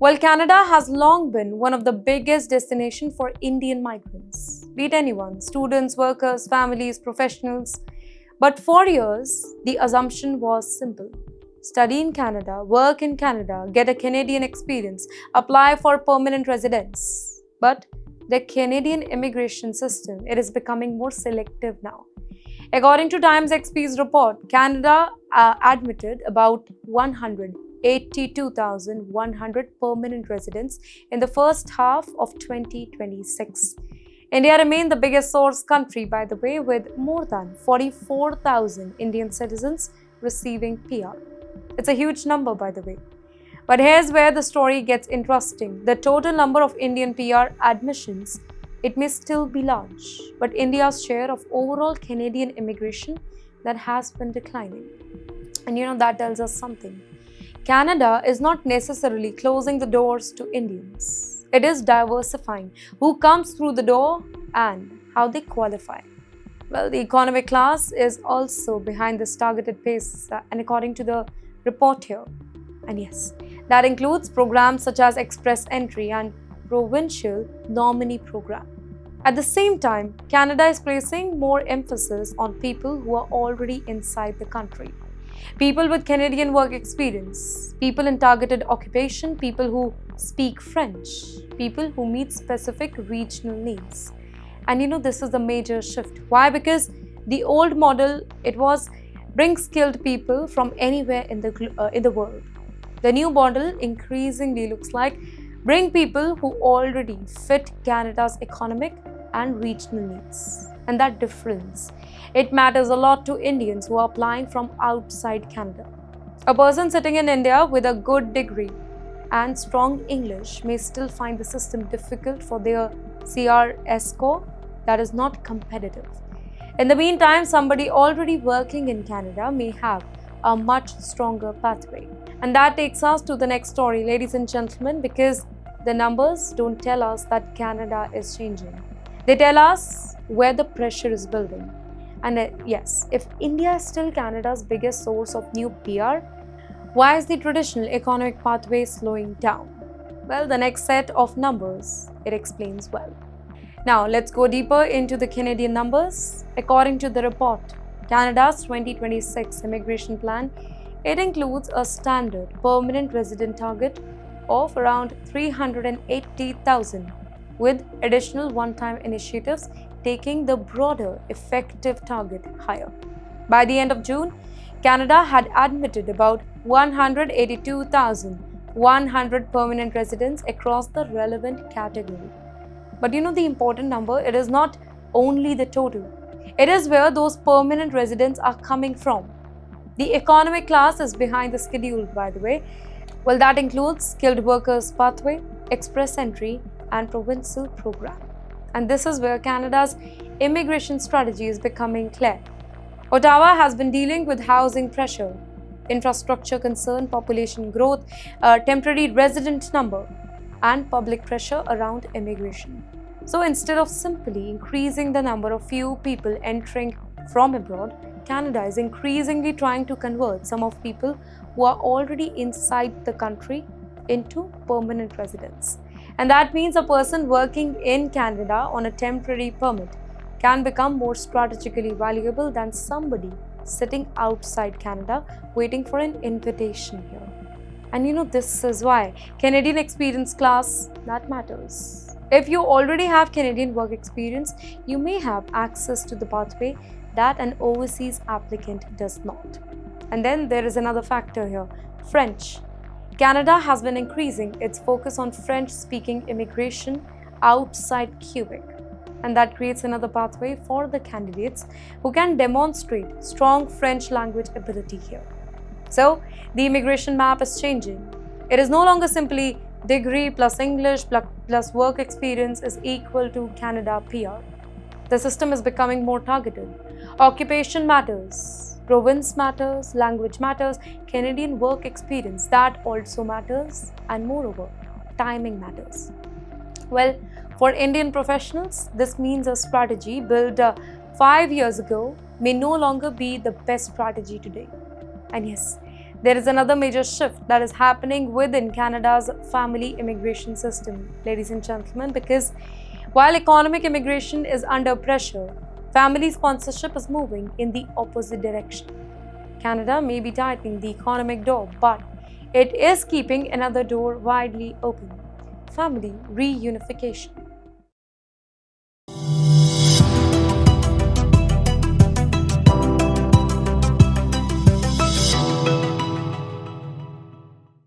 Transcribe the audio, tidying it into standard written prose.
Well, Canada has long been one of the biggest destinations for Indian migrants, be it anyone, students, workers, families, professionals. But for years, the assumption was simple. Study in Canada, work in Canada, get a Canadian experience, apply for permanent residence. But the Canadian immigration system, it is becoming more selective now. According to TimesXP's report, Canada admitted about 182,100 permanent residents in the first half of 2026. India remained the biggest source country, by the way, with more than 44,000 Indian citizens receiving PR. It's a huge number, by the way. But here's where the story gets interesting. The total number of Indian PR admissions, it may still be large, but India's share of overall Canadian immigration, that has been declining. And that tells us something. Canada is not necessarily closing the doors to Indians. It is diversifying who comes through the door and how they qualify. Well, the economic class is also behind this targeted pace, and according to the report here. And yes, that includes programs such as Express Entry and Provincial Nominee Program. At the same time, Canada is placing more emphasis on people who are already inside the country. People with Canadian work experience, people in targeted occupation, people who speak French, people who meet specific regional needs. And this is the major shift. Why? Because the old model, it was bring skilled people from anywhere in the world. The new model increasingly looks like bring people who already fit Canada's economic and regional needs. And that difference, it matters a lot to Indians who are applying from outside Canada. A person sitting in India with a good degree and strong English may still find the system difficult for their CRS score that is not competitive. In the meantime, somebody already working in Canada may have a much stronger pathway. And that takes us to the next story, ladies and gentlemen, because the numbers don't tell us that Canada is changing. They tell us where the pressure is building. And yes, if India is still Canada's biggest source of new PR, why is the traditional economic pathway slowing down? Well, the next set of numbers, it explains well. Now, let's go deeper into the Canadian numbers. According to the report, Canada's 2026 immigration plan, it includes a standard permanent resident target of around 380,000, with additional one-time initiatives taking the broader effective target higher. By the end of June, Canada had admitted about 182,100 permanent residents across the relevant category. But the important number, it is not only the total. It is where those permanent residents are coming from. The economic class is behind the schedule, by the way. Well, that includes skilled workers pathway, express entry, and provincial program. And this is where Canada's immigration strategy is becoming clear. Ottawa has been dealing with housing pressure, infrastructure concern, population growth, temporary resident number, and public pressure around immigration. So instead of simply increasing the number of few people entering from abroad, Canada is increasingly trying to convert some of people who are already inside the country into permanent residents. And that means a person working in Canada on a temporary permit can become more strategically valuable than somebody sitting outside Canada waiting for an invitation here. And this is why Canadian experience class, that matters. If you already have Canadian work experience, you may have access to the pathway that an overseas applicant does not. And then there is another factor here, French. Canada has been increasing its focus on French-speaking immigration outside Quebec. And that creates another pathway for the candidates who can demonstrate strong French language ability here. So, the immigration map is changing. It is no longer simply degree plus English plus work experience is equal to Canada PR. The system is becoming more targeted. Occupation matters, province matters, language matters, Canadian work experience, that also matters, and moreover, timing matters. Well, for Indian professionals, this means a strategy built 5 years ago may no longer be the best strategy today. And yes, There is another major shift that is happening within Canada's family immigration system, ladies and gentlemen, because while economic immigration is under pressure, family sponsorship is moving in the opposite direction. Canada may be tightening the economic door, but it is keeping another door widely open: family reunification.